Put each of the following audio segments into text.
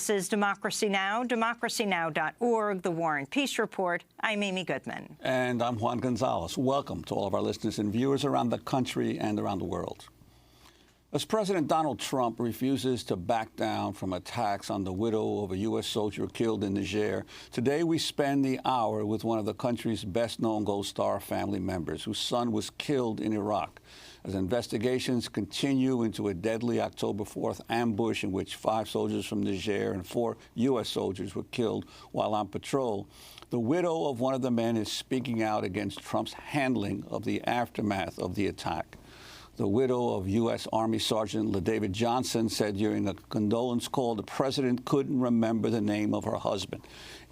This is Democracy Now!, democracynow.org, The War and Peace Report. I'm Amy Goodman. And I'm Juan Gonzalez. Welcome to all of our listeners and viewers around the country and around the world. As President Donald Trump refuses to back down from attacks on the widow of a U.S. soldier killed in Niger, today we spend the hour with one of the country's best-known Gold Star family members whose son was killed in Iraq. As investigations continue into a deadly October 4th ambush in which 5 soldiers from Niger and 4 U.S. soldiers were killed while on patrol, the widow of one of the men is speaking out against Trump's handling of the aftermath of the attack. The widow of U.S. Army Sergeant LaDavid Johnson said during a condolence call the president couldn't remember the name of her husband.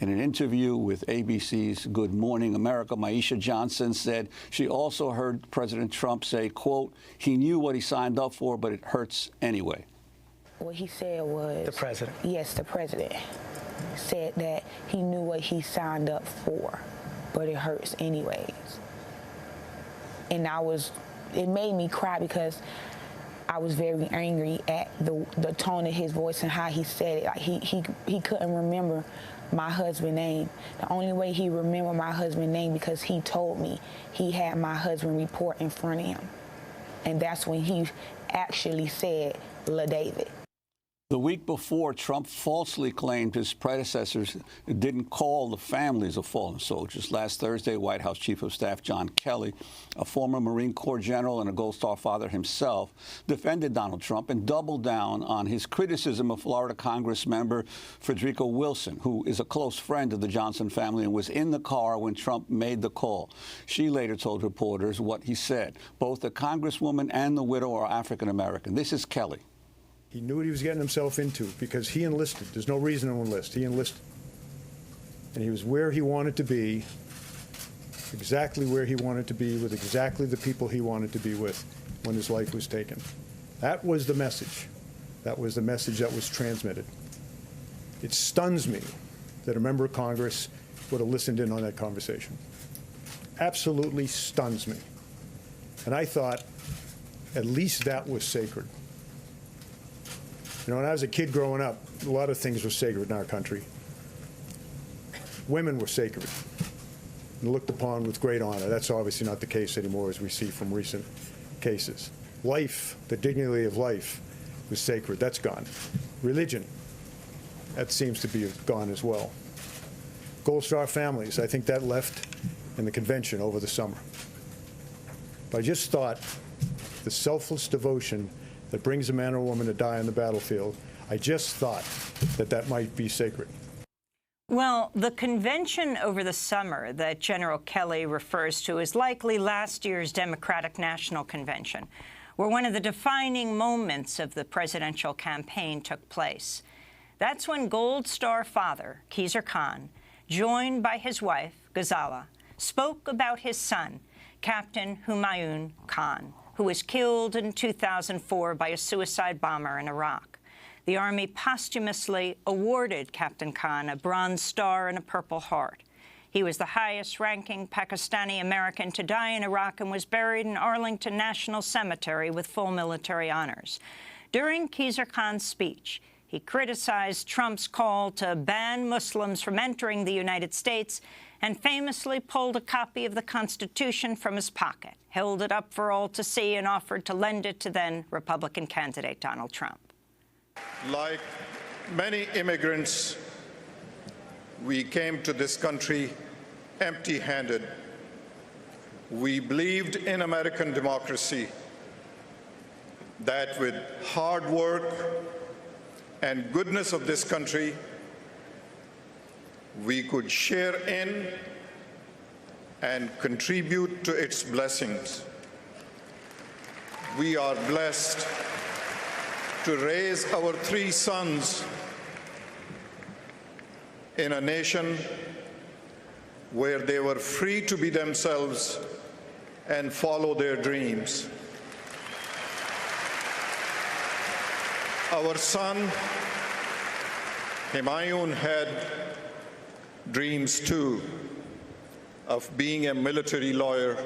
In an interview with ABC's Good Morning America, Maisha Johnson said she also heard President Trump say, quote, he knew what he signed up for, but it hurts anyway. What he said was... The president? Yes, the president said that he knew what he signed up for, but it hurts anyways. And it made me cry because I was very angry at the tone of his voice and how he said it. Like he couldn't remember my husband's name. The only way he remembered my husband's name because he told me he had my husband report in front of him. And that's when he actually said LaDavid. The week before, Trump falsely claimed his predecessors didn't call the families of fallen soldiers. Last Thursday, White House Chief of Staff John Kelly, a former Marine Corps general and a Gold Star father himself, defended Donald Trump and doubled down on his criticism of Florida Congress member Frederica Wilson, who is a close friend of the Johnson family and was in the car when Trump made the call. She later told reporters what he said. Both the Congresswoman and the widow are African American. This is Kelly. He knew what he was getting himself into because he enlisted. There's no reason to enlist. He enlisted. And he was where he wanted to be, exactly where he wanted to be, with exactly the people he wanted to be with when his life was taken. That was the message. That was the message that was transmitted. It stuns me that a member of Congress would have listened in on that conversation. Absolutely stuns me. And I thought at least that was sacred. You know, when I was a kid growing up, a lot of things were sacred in our country. Women were sacred and looked upon with great honor. That's obviously not the case anymore, as we see from recent cases. Life, the dignity of life, was sacred. That's gone. Religion, that seems to be gone as well. Gold Star families, I think that left in the convention over the summer. But I just thought the selfless devotion that brings a man or woman to die on the battlefield, I just thought that that might be sacred. Well, the convention over the summer that General Kelly refers to is likely last year's Democratic National Convention, where one of the defining moments of the presidential campaign took place. That's when Gold Star father, Khizr Khan, joined by his wife, Ghazala, spoke about his son, Captain Humayun Khan, who was killed in 2004 by a suicide bomber in Iraq. The Army posthumously awarded Captain Khan a Bronze Star and a Purple Heart. He was the highest-ranking Pakistani-American to die in Iraq and was buried in Arlington National Cemetery with full military honors. During Khizr Khan's speech, he criticized Trump's call to ban Muslims from entering the United States and famously pulled a copy of the Constitution from his pocket, held it up for all to see, and offered to lend it to then-Republican candidate Donald Trump. Like many immigrants, we came to this country empty-handed. We believed in American democracy, that with hard work and goodness of this country, we could share in and contribute to its blessings. We are blessed to raise our 3 sons in a nation where they were free to be themselves and follow their dreams. Our son, Humayun, had dreams too of being a military lawyer,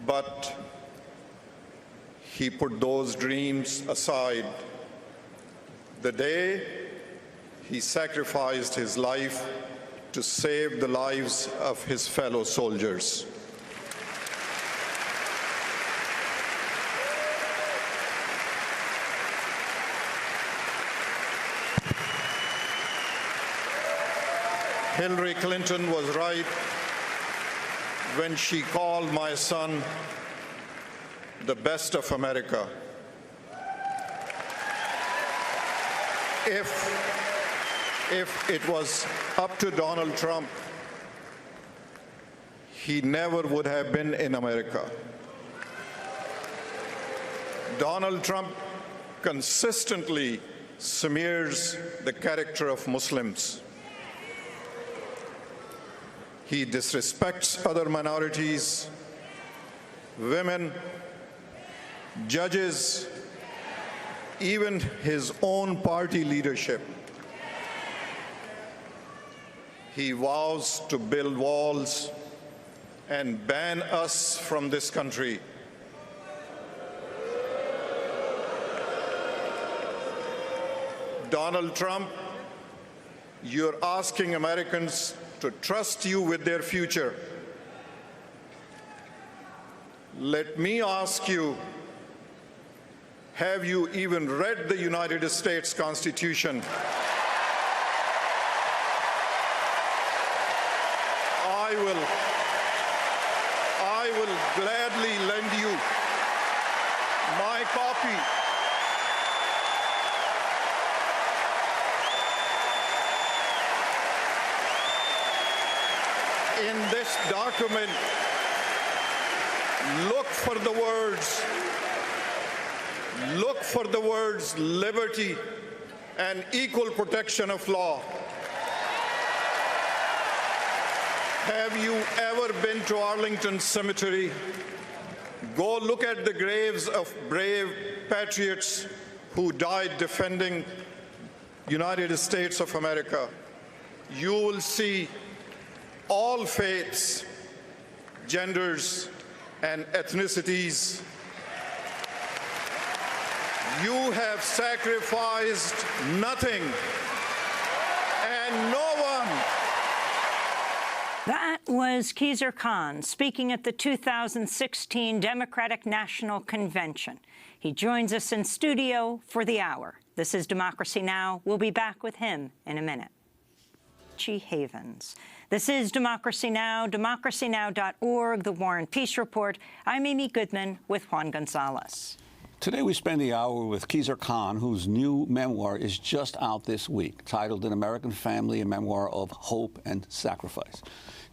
but he put those dreams aside the day he sacrificed his life to save the lives of his fellow soldiers. Hillary Clinton was right when she called my son the best of America. If it was up to Donald Trump, he never would have been in America. Donald Trump consistently smears the character of Muslims. He disrespects other minorities, women, judges, even his own party leadership. He vows to build walls and ban us from this country. Donald Trump, you're asking Americans to trust you with their future. Let me ask you, have you even read the United States Constitution? I will gladly lend you my copy. In this document, look for the words liberty and equal protection of law. Have you ever been to Arlington Cemetery? Go look at the graves of brave patriots who died defending the United States of America. You will see all faiths, genders, and ethnicities. You have sacrificed nothing and no one. That was Khizr Khan speaking at the 2016 Democratic National Convention. He joins us in studio for the hour. This is Democracy Now! We'll be back with him in a minute. Havens. This is Democracy Now!, democracynow.org, The War and Peace Report. I'm Amy Goodman with Juan Gonzalez. Today we spend the hour with Khizr Khan, whose new memoir is just out this week, titled An American Family, a Memoir of Hope and Sacrifice.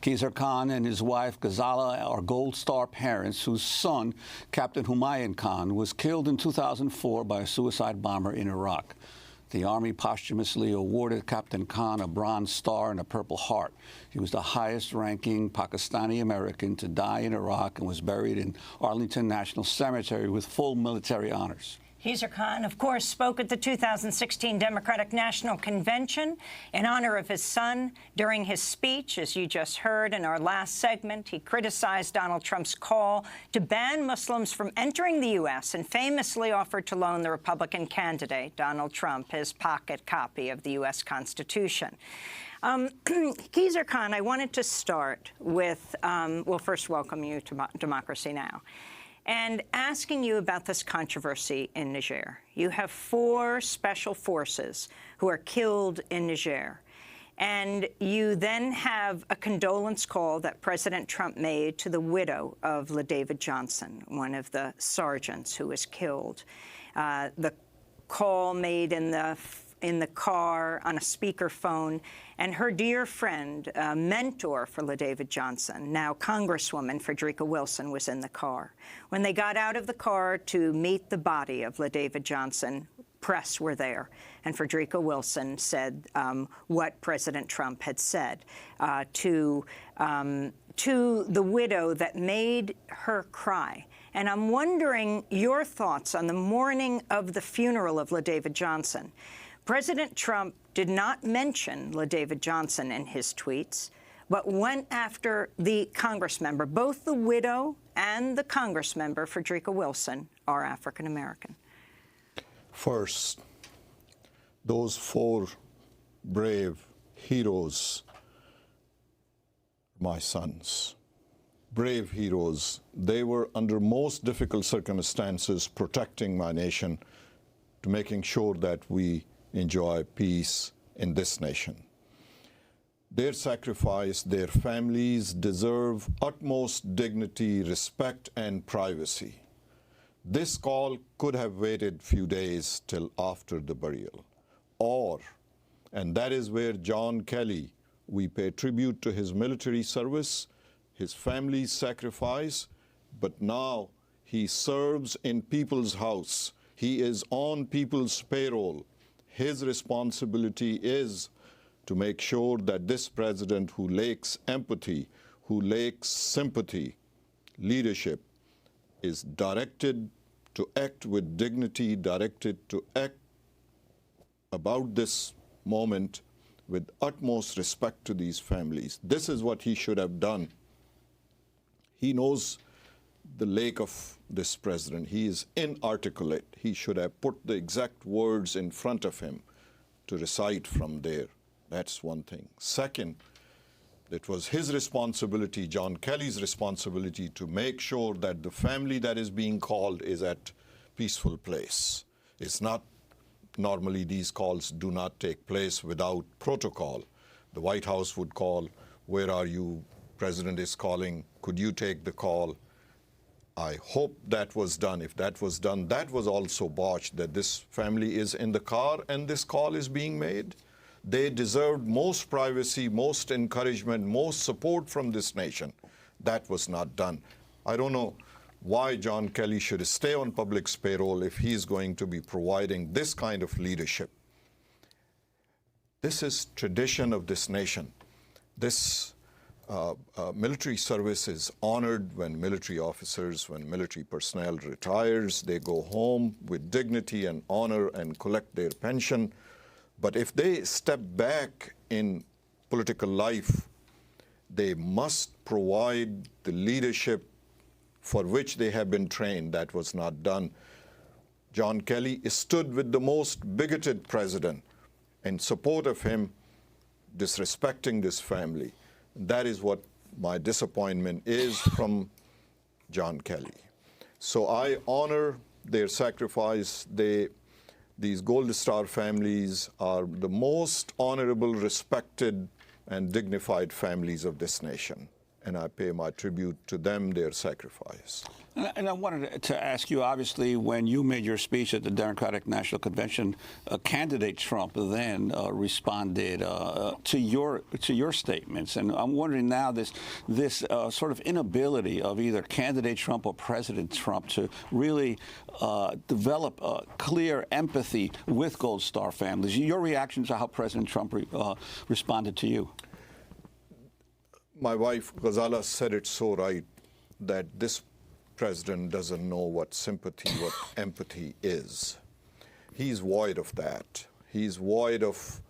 Khizr Khan and his wife, Ghazala, are Gold Star parents whose son, Captain Humayun Khan, was killed in 2004 by a suicide bomber in Iraq. The Army posthumously awarded Captain Khan a Bronze Star and a Purple Heart. He was the highest-ranking Pakistani-American to die in Iraq and was buried in Arlington National Cemetery with full military honors. Khizr Khan, of course, spoke at the 2016 Democratic National Convention in honor of his son. During his speech, as you just heard in our last segment, he criticized Donald Trump's call to ban Muslims from entering the U.S. and famously offered to loan the Republican candidate, Donald Trump, his pocket copy of the U.S. Constitution. Khizr Khan, I wanted to start with, well, first welcome you to Democracy Now! And asking you about this controversy in Niger. You have 4 special forces who are killed in Niger. And you then have a condolence call that President Trump made to the widow of LaDavid Johnson, one of the sergeants who was killed. The call made in the car on a speakerphone, and her dear friend, mentor for LaDavid Johnson, now Congresswoman Frederica Wilson, was in the car. When they got out of the car to meet the body of LaDavid Johnson, press were there, and Frederica Wilson said what President Trump had said to the widow that made her cry. And I'm wondering your thoughts on the morning of the funeral of LaDavid Johnson. President Trump did not mention LaDavid Johnson in his tweets, but went after the Congressmember. Both the widow and the Congressmember, Frederica Wilson, are African-American. First, those 4 brave heroes, my sons. Brave heroes. They were under most difficult circumstances protecting my nation, to making sure that we enjoy peace in this nation. Their sacrifice, their families deserve utmost dignity, respect, and privacy. This call could have waited few days till after the burial. And that is where John Kelly, we pay tribute to his military service, his family's sacrifice, but now he serves in people's house. He is on people's payroll. His responsibility is to make sure that this president who lacks empathy, who lacks sympathy, leadership, is directed to act with dignity, directed to act about this moment with utmost respect to these families. This is what he should have done. He knows the lack of this president. He is inarticulate. He should have put the exact words in front of him to recite from there. That's one thing. Second, it was his responsibility, John Kelly's responsibility, to make sure that the family that is being called is at peaceful place. It's not, normally these calls do not take place without protocol. The White House would call, where are you? President is calling, could you take the call? I hope that was done. If that was done, that was also botched, that this family is in the car and this call is being made. They deserved most privacy, most encouragement, most support from this nation. That was not done. I don't know why John Kelly should stay on public's payroll if he's going to be providing this kind of leadership. This is tradition of this nation. This military service is honored when military officers, when military personnel retires, they go home with dignity and honor and collect their pension. But if they step back in political life, they must provide the leadership for which they have been trained. That was not done. John Kelly stood with the most bigoted president in support of him, disrespecting this family. That is what my disappointment is from John Kelly. So I honor their sacrifice. These Gold Star families are the most honorable, respected, and dignified families of this nation. And I pay my tribute to them, their sacrifice. And I wanted to ask you, obviously, when you made your speech at the Democratic National Convention, candidate Trump then responded to your statements. And I'm wondering now this sort of inability of either candidate Trump or President Trump to really develop clear empathy with Gold Star families. Your reaction to how President Trump responded to you? My wife, Ghazala, said it so right, that this president doesn't know what sympathy, what empathy is. He's void of that. He's void of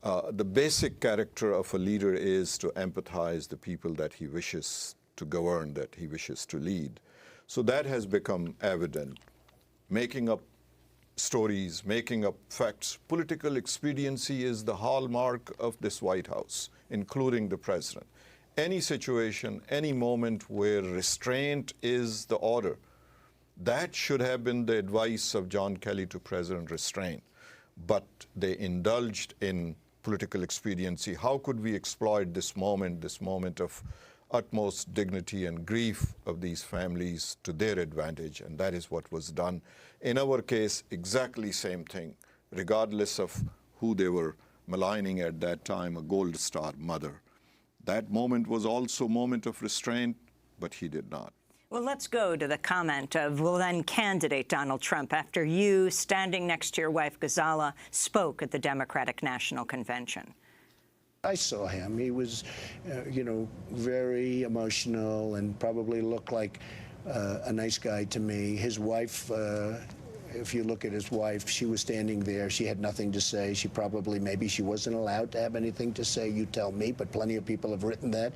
the basic character of a leader is to empathize the people that he wishes to govern, that he wishes to lead. So that has become evident. Making up stories, making up facts. Political expediency is the hallmark of this White House, including the president. Any situation, any moment where restraint is the order, that should have been the advice of John Kelly to President, restraint. But they indulged in political expediency. How could we exploit this moment of utmost dignity and grief of these families to their advantage? And that is what was done. In our case, exactly same thing, regardless of who they were maligning at that time, a Gold Star mother. That moment was also a moment of restraint, but he did not. Well, let's go to the comment of then candidate Donald Trump after you, standing next to your wife, Ghazala, spoke at the Democratic National Convention. I saw him. He was, very emotional and probably looked like a nice guy to me. His wife, if you look at his wife, she was standing there. She had nothing to say. Maybe she wasn't allowed to have anything to say. You tell me, but plenty of people have written that.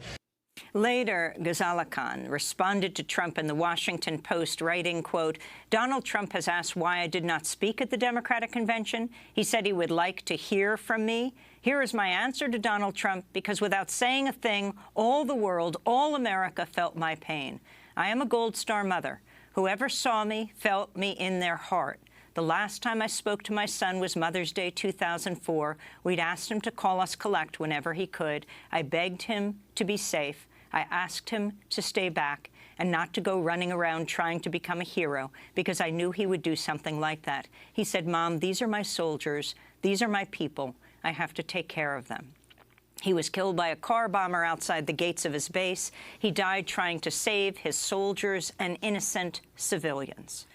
Later, Ghazala Khan responded to Trump in the Washington Post, writing, quote, "Donald Trump has asked why I did not speak at the Democratic Convention. He said he would like to hear from me. Here is my answer to Donald Trump, because without saying a thing, all the world, all America felt my pain. I am a Gold Star mother. Whoever saw me felt me in their heart. The last time I spoke to my son was Mother's Day 2004. We'd asked him to call us collect whenever he could. I begged him to be safe. I asked him to stay back and not to go running around trying to become a hero, because I knew he would do something like that. He said, 'Mom, these are my soldiers. These are my people. I have to take care of them.' He was killed by a car bomber outside the gates of his base. He died trying to save his soldiers and innocent civilians."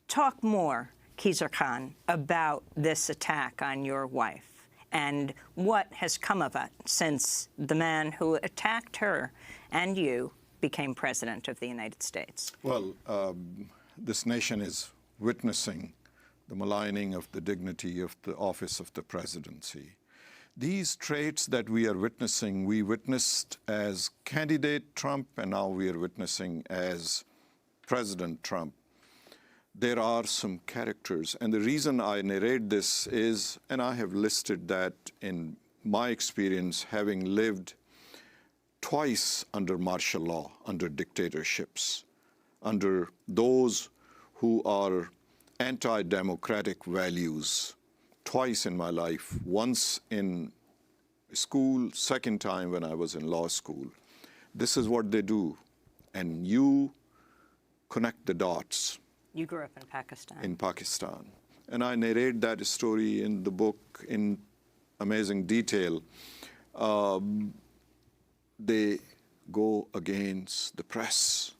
Talk more, Khizr Khan, about this attack on your wife and what has come of it since the man who attacked her and you became President of the United States. Well, this nation is witnessing the maligning of the dignity of the office of the presidency. These traits that we are witnessing, we witnessed as candidate Trump, and now we are witnessing as President Trump. There are some characters, and the reason I narrate this is, and I have listed that in my experience, having lived twice under martial law, under dictatorships, under those who are anti-democratic values, twice in my life, once in school, second time when I was in law school. This is what they do, and you connect the dots. You grew up in Pakistan. In Pakistan. And I narrate that story in the book in amazing detail. They go against the press.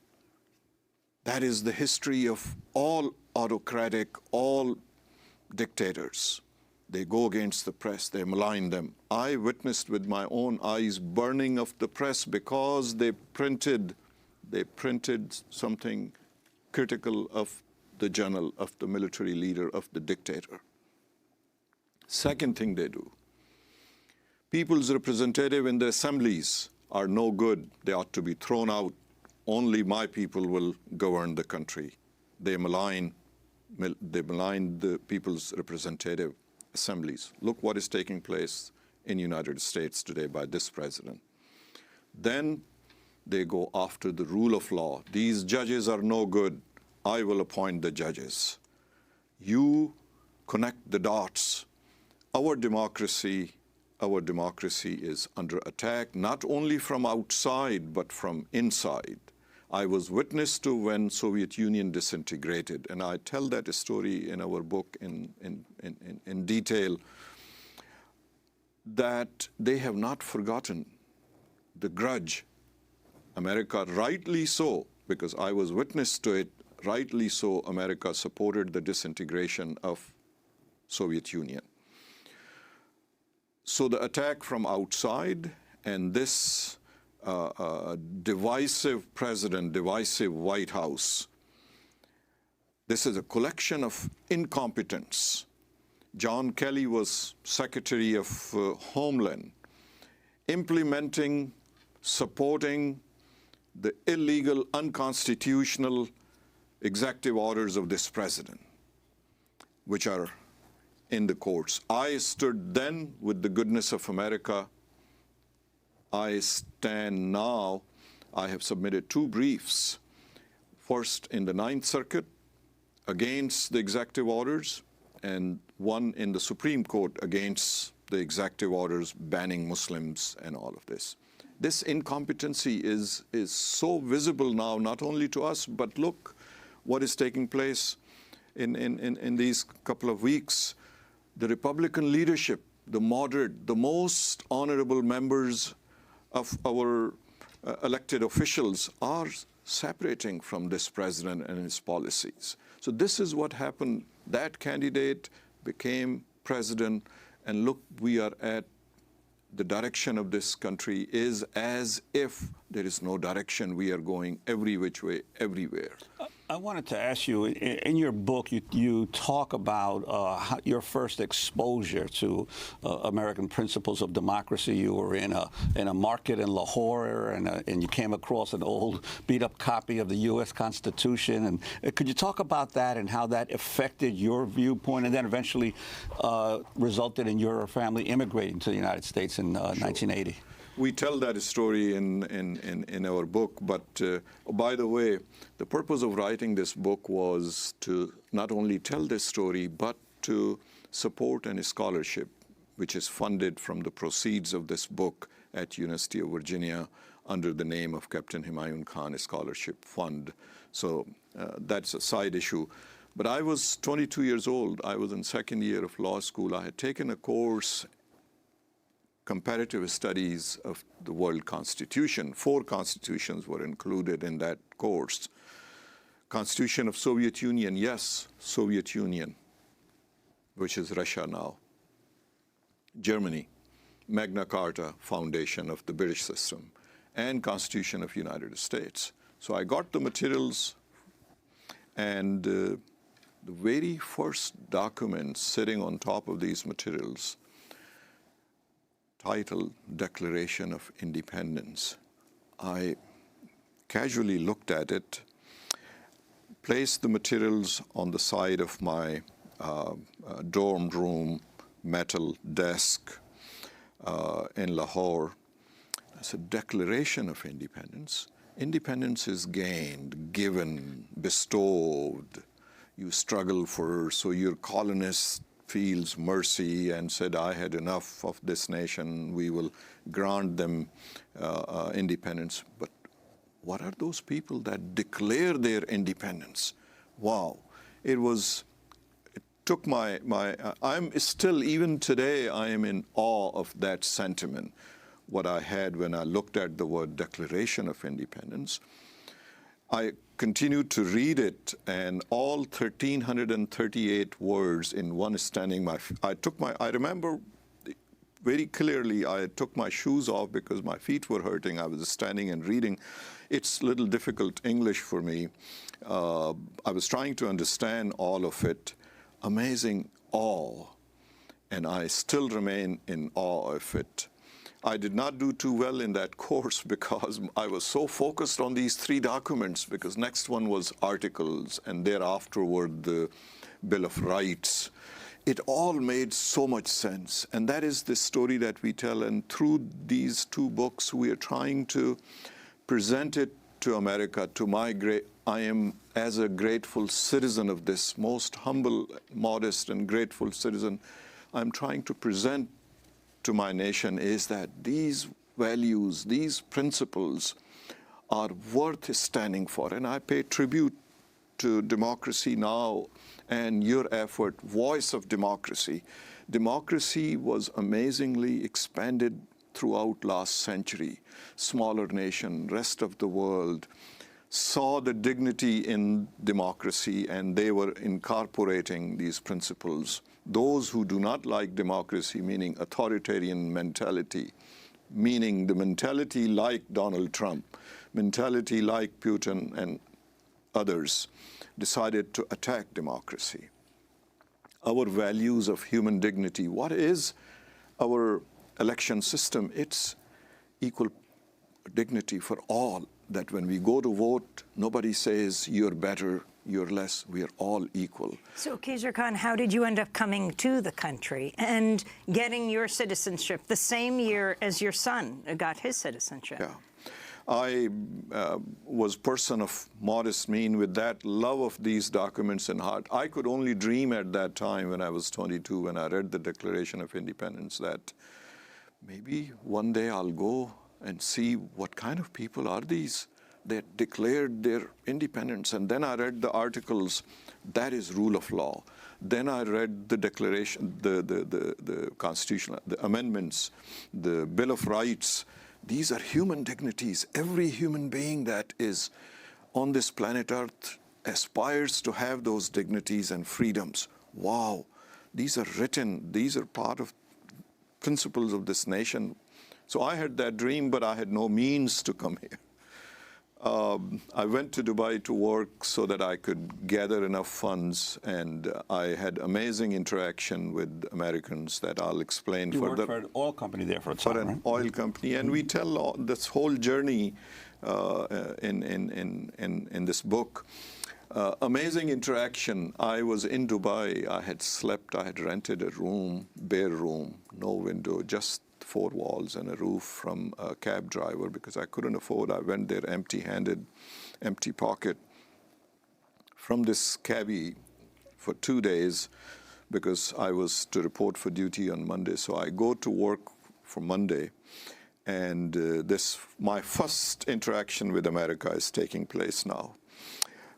That is the history of all autocratic, all dictators. They go against the press, they malign them. I witnessed with my own eyes burning of the press because they printed something critical of the general, of the military leader, of the dictator. Second thing they do, people's representative in the assemblies are no good. They ought to be thrown out. Only my people will govern the country. They malign the people's representative assemblies. Look what is taking place in the United States today by this president. Then they go after the rule of law. These judges are no good. I will appoint the judges. You connect the dots. Our democracy is under attack, not only from outside, but from inside. I was witness to when Soviet Union disintegrated, and I tell that story in our book in detail, that they have not forgotten the grudge. America, rightly so, because I was witness to it, rightly so, America supported the disintegration of Soviet Union. So the attack from outside and this divisive president, divisive White House, this is a collection of incompetence. John Kelly was Secretary of Homeland, implementing, supporting the illegal, unconstitutional executive orders of this president, which are in the courts. I stood then with the goodness of America. I stand now. I have submitted 2 briefs, first in the Ninth Circuit against the executive orders, and one in the Supreme Court against the executive orders banning Muslims and all of this. This incompetency is so visible now, not only to us, but look what is taking place in these couple of weeks. The Republican leadership, the moderate, the most honorable members of our elected officials are separating from this president and his policies. So this is what happened. That candidate became president, and look, we are at the direction of this country is as if there is no direction. We are going every which way, everywhere. I wanted to ask you, in your book, you talk about your first exposure to American principles of democracy. You were in a market in Lahore, and you came across an old beat-up copy of the U.S. Constitution. And could you talk about that and how that affected your viewpoint, and then eventually resulted in your family immigrating to the United States in 1980? We tell that story in our book, but by the way, the purpose of writing this book was to not only tell this story, but to support a scholarship which is funded from the proceeds of this book at University of Virginia under the name of Captain Humayun Khan Scholarship Fund. So that's a side issue. But I was 22 years old. I was in second year of law school. I had taken a course, comparative studies of the world constitution. 4 constitutions were included in that course. Constitution of Soviet Union, yes, Soviet Union, which is Russia now. Germany, Magna Carta, foundation of the British system, and Constitution of United States. So I got the materials, and the very first document sitting on top of these materials, titled Declaration of Independence. I casually looked at it, placed the materials on the side of my dorm room metal desk in Lahore. I said, Declaration of Independence. Independence is gained, given, bestowed. You struggle for, so your colonists feels mercy and said, I had enough of this nation, we will grant them independence. But what are those people that declare their independence? Wow. It took I'm still, even today, I am in awe of that sentiment, what I had when I looked at the word Declaration of Independence. I continued to read it, and all 1,338 words in one standing. I remember very clearly, I took my shoes off because my feet were hurting. I was standing and reading. It's a little difficult English for me. I was trying to understand all of it. Amazing awe, and I still remain in awe of it. I did not do too well in that course because I was so focused on these 3 documents, because next one was articles and thereafter were the Bill of Rights. It all made so much sense, and that is the story that we tell, and through these 2 books we are trying to present it to America, I am, as a grateful citizen of this, most humble, modest and grateful citizen, I'm trying to present to my nation is that these values, these principles are worth standing for. And I pay tribute to Democracy Now! And your effort, Voice of Democracy. Democracy was amazingly expanded throughout last century. Smaller nation, rest of the world, saw the dignity in democracy, and they were incorporating these principles. Those who do not like democracy, meaning authoritarian mentality, meaning the mentality like Donald Trump, mentality like Putin and others, decided to attack democracy. Our values of human dignity, what is our election system? It's equal dignity for all, that when we go to vote, nobody says you're better, you're less, we are all equal. So, Khizr Khan, how did you end up coming to the country and getting your citizenship the same year as your son got his citizenship? Yeah. I was a person of modest mean with that love of these documents in heart. I could only dream at that time when I was 22, when I read the Declaration of Independence, that maybe one day I'll go and see what kind of people are these that declared their independence. And then I read the articles, that is rule of law. Then I read the Declaration, the Constitution, the amendments, the Bill of Rights. These are human dignities. Every human being that is on this planet Earth aspires to have those dignities and freedoms. Wow, these are written, these are part of principles of this nation. So I had that dream, but I had no means to come here. I went to Dubai to work so that I could gather enough funds, and I had amazing interaction with Americans that I'll explain You further. worked for an oil company there for a time, For an right? oil company, and we tell this whole journey in this book. Amazing interaction. I was in Dubai. I had slept. I had rented a room, bare room, no window, just 4 walls and a roof from a cab driver because I couldn't afford. I went there empty-handed, empty pocket. From this cabbie for 2 days because I was to report for duty on Monday. So I go to work for Monday, and my first interaction with America is taking place now.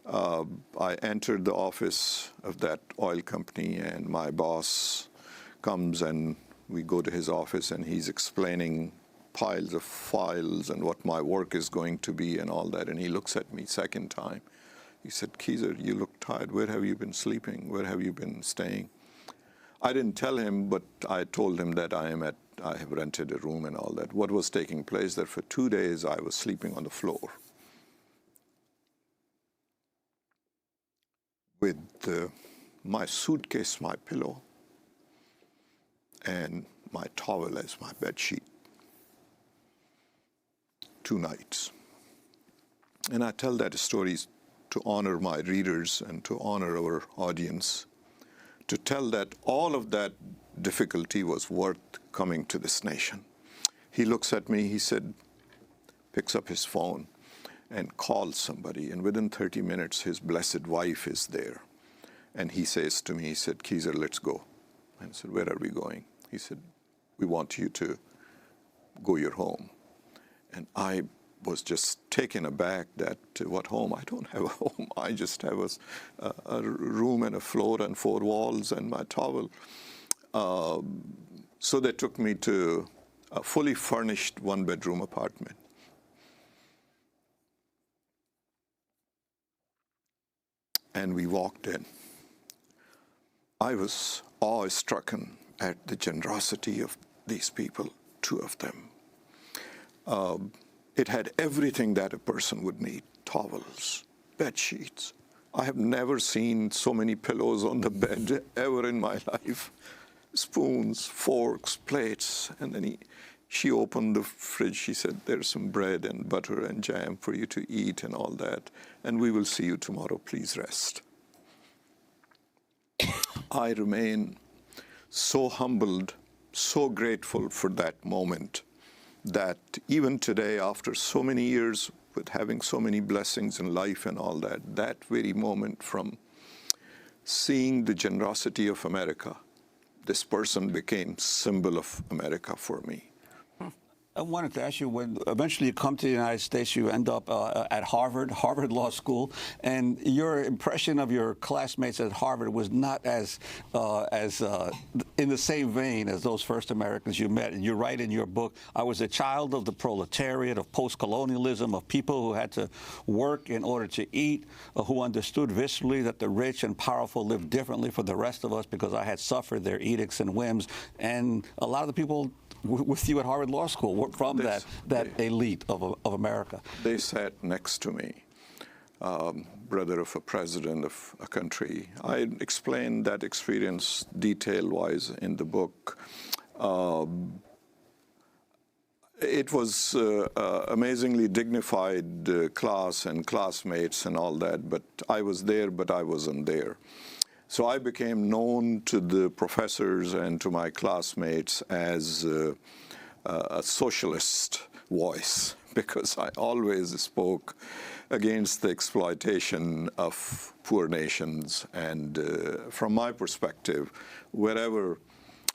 I entered the office of that oil company, and my boss comes, and we go to his office, and he's explaining piles of files and what my work is going to be and all that. And he looks at me second time. He said, "Khizr, you look tired. Where have you been sleeping? Where have you been staying?" I didn't tell him, but I told him that I have rented a room and all that. What was taking place that for 2 days I was sleeping on the floor with my suitcase, my pillow, and my towel as my bed sheet. 2 nights. And I tell that story to honor my readers and to honor our audience, to tell that all of that difficulty was worth coming to this nation. He looks at me, he said, picks up his phone and calls somebody, and within 30 minutes, his blessed wife is there. And he says to me, he said, "Khizr, let's go." And I said, "Where are we going?" He said, "We want you to go your home." And I was just taken aback that, what home? I don't have a home. I just have a room and a floor and 4 walls and my towel. So they took me to a fully furnished 1-bedroom apartment. And we walked in. I was awe-stricken at the generosity of these people, 2 of them. It had everything that a person would need: towels, bed sheets. I have never seen so many pillows on the bed ever in my life. Spoons, forks, plates. And then she opened the fridge. She said, "There's some bread and butter and jam for you to eat and all that. And we will see you tomorrow. Please rest." I remain so humbled, so grateful for that moment, that even today, after so many years with having so many blessings in life and all that, that very moment from seeing the generosity of America, this person became symbol of America for me. I wanted to ask you, when eventually you come to the United States, you end up at Harvard Law School, and your impression of your classmates at Harvard was not as in the same vein as those first Americans you met. And you write in your book, "I was a child of the proletariat, of post-colonialism, of people who had to work in order to eat, who understood viscerally that the rich and powerful lived differently from the rest of us because I had suffered their edicts and whims." And a lot of the people with you at Harvard Law School were from that elite of America. They sat next to me, brother of a president of a country. I explained that experience detail-wise in the book. It was amazingly dignified class and classmates and all that, but I was there, but I wasn't there. So I became known to the professors and to my classmates as a socialist voice, because I always spoke against the exploitation of poor nations. And from my perspective, wherever,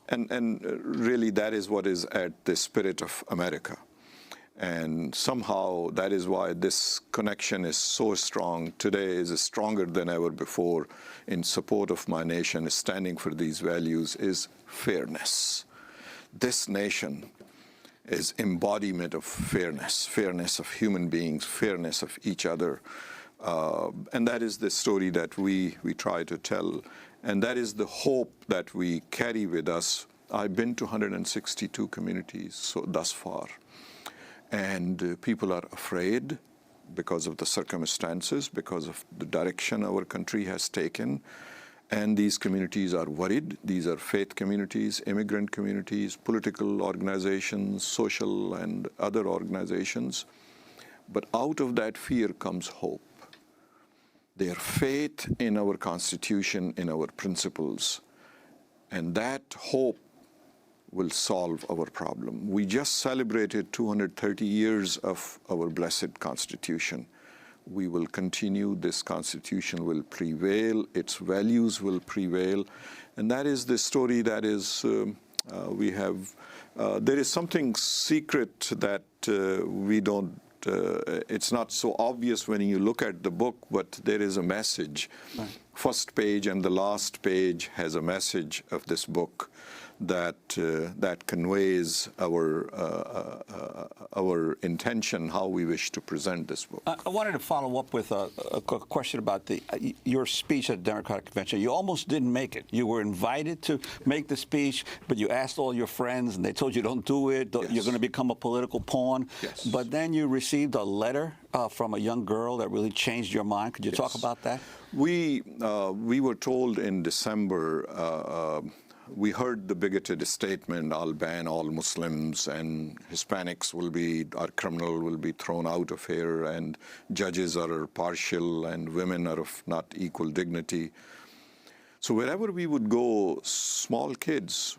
and really that is what is at the spirit of America. And somehow that is why this connection is so strong today, is stronger than ever before in support of my nation, standing for these values, is fairness. This nation is embodiment of fairness, fairness of human beings, fairness of each other. And that is the story that we try to tell. And that is the hope that we carry with us. I've been to 162 communities thus far. And people are afraid because of the circumstances, because of the direction our country has taken. And these communities are worried. These are faith communities, immigrant communities, political organizations, social and other organizations. But out of that fear comes hope. Their faith in our Constitution, in our principles, and that hope will solve our problem. We just celebrated 230 years of our blessed Constitution. We will continue. This Constitution will prevail. Its values will prevail. And that is the story that is, we have, there is something secret that we don't, it's not so obvious when you look at the book, but there is a message. Right. First page and the last page has a message of this book that that conveys our intention, how we wish to present this book. I wanted to follow up with a question about your speech at the Democratic Convention. You almost didn't make it. You were invited to make the speech, but you asked all your friends, and they told you don't do it. Yes. You're going to become a political pawn. Yes. But then you received a letter from a young girl that really changed your mind. Could you talk about that? We were told in December. We heard the bigoted statement, I'll ban all Muslims and Hispanics are criminal, will be thrown out of here, and judges are partial and women are of not equal dignity. So wherever we would go, small kids,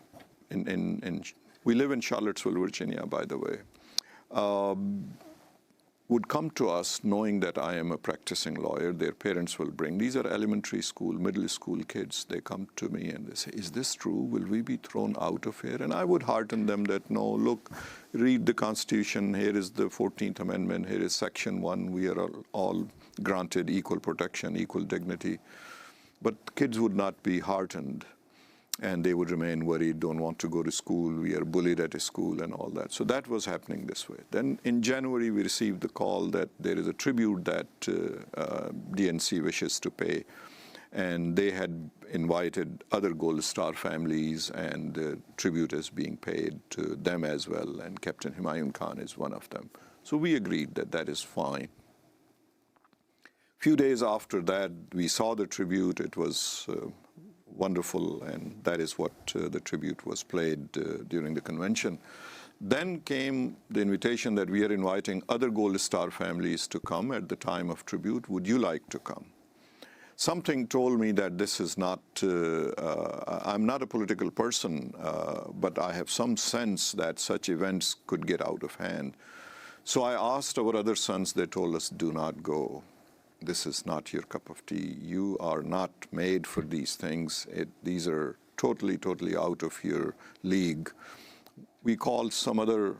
we live in Charlottesville, Virginia, by the way, would come to us knowing that I am a practicing lawyer. Their parents will bring. These are elementary school, middle school kids. They come to me and they say, is this true? Will we be thrown out of here? And I would hearten them that, no, look, read the Constitution. Here is the 14th Amendment. Here is Section 1. We are all granted equal protection, equal dignity. But kids would not be heartened. And they would remain worried, don't want to go to school, we are bullied at a school and all that. So that was happening this way. Then in January, we received the call that there is a tribute that DNC wishes to pay. And they had invited other Gold Star families, and the tribute is being paid to them as well. And Captain Humayun Khan is one of them. So we agreed that that is fine. A few days after that, we saw the tribute. It was wonderful, and that is what the tribute was played during the convention. Then came the invitation that we are inviting other Gold Star families to come at the time of tribute. Would you like to come? Something told me that this is not, I'm not a political person, but I have some sense that such events could get out of hand. So I asked our other sons, they told us, do not go. This is not your cup of tea. You are not made for these things. These are totally, totally out of your league. We called some other,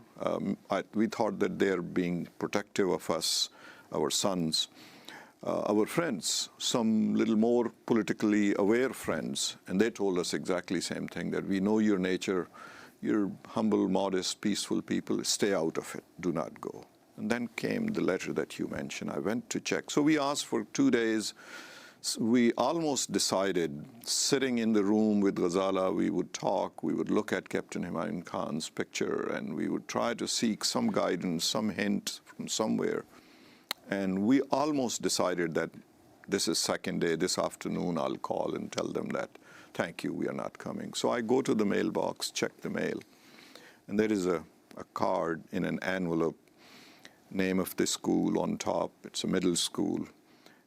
we thought that they're being protective of us, our sons, our friends, some little more politically aware friends, and they told us exactly the same thing, that we know your nature, you're humble, modest, peaceful people, stay out of it, do not go. And then came the letter that you mentioned. I went to check. So we asked for 2 days. We almost decided, sitting in the room with Ghazala, we would talk, we would look at Captain Humayun Khan's picture, and we would try to seek some guidance, some hint from somewhere. And we almost decided that this is second day, this afternoon I'll call and tell them that, thank you, we are not coming. So I go to the mailbox, check the mail, and there is a card in an envelope, name of the school on top, it's a middle school,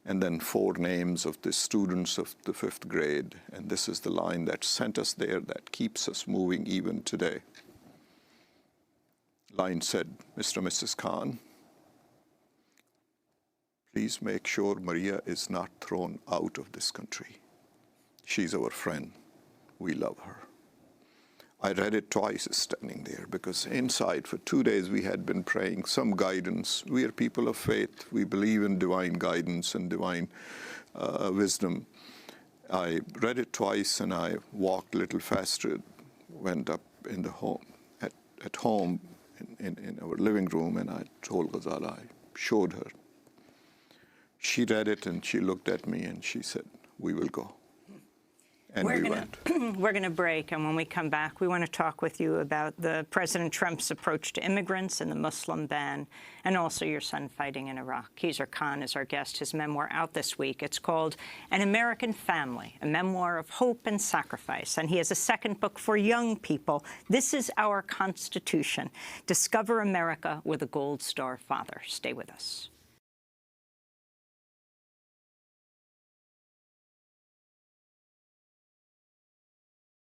and then 4 names of the students of the 5th grade. And this is the line that sent us there, that keeps us moving even today. Line said, Mr. and Mrs. Khan, please make sure Maria is not thrown out of this country. She's our friend. We love her. I read it twice standing there, because inside for 2 days we had been praying some guidance. We are people of faith. We believe in divine guidance and divine wisdom. I read it twice, and I walked a little faster, went up in the home, at home in our living room, and I told Ghazala, I showed her. She read it and she looked at me and she said, we will go. And we went. We're going to break, and when we come back, we want to talk with you about the President Trump's approach to immigrants and the Muslim ban, and also your son fighting in Iraq. Khizr Khan is our guest. His memoir out this week. It's called An American Family, a memoir of hope and sacrifice. And he has a second book for young people, This Is Our Constitution, Discover America with a Gold Star Father. Stay with us.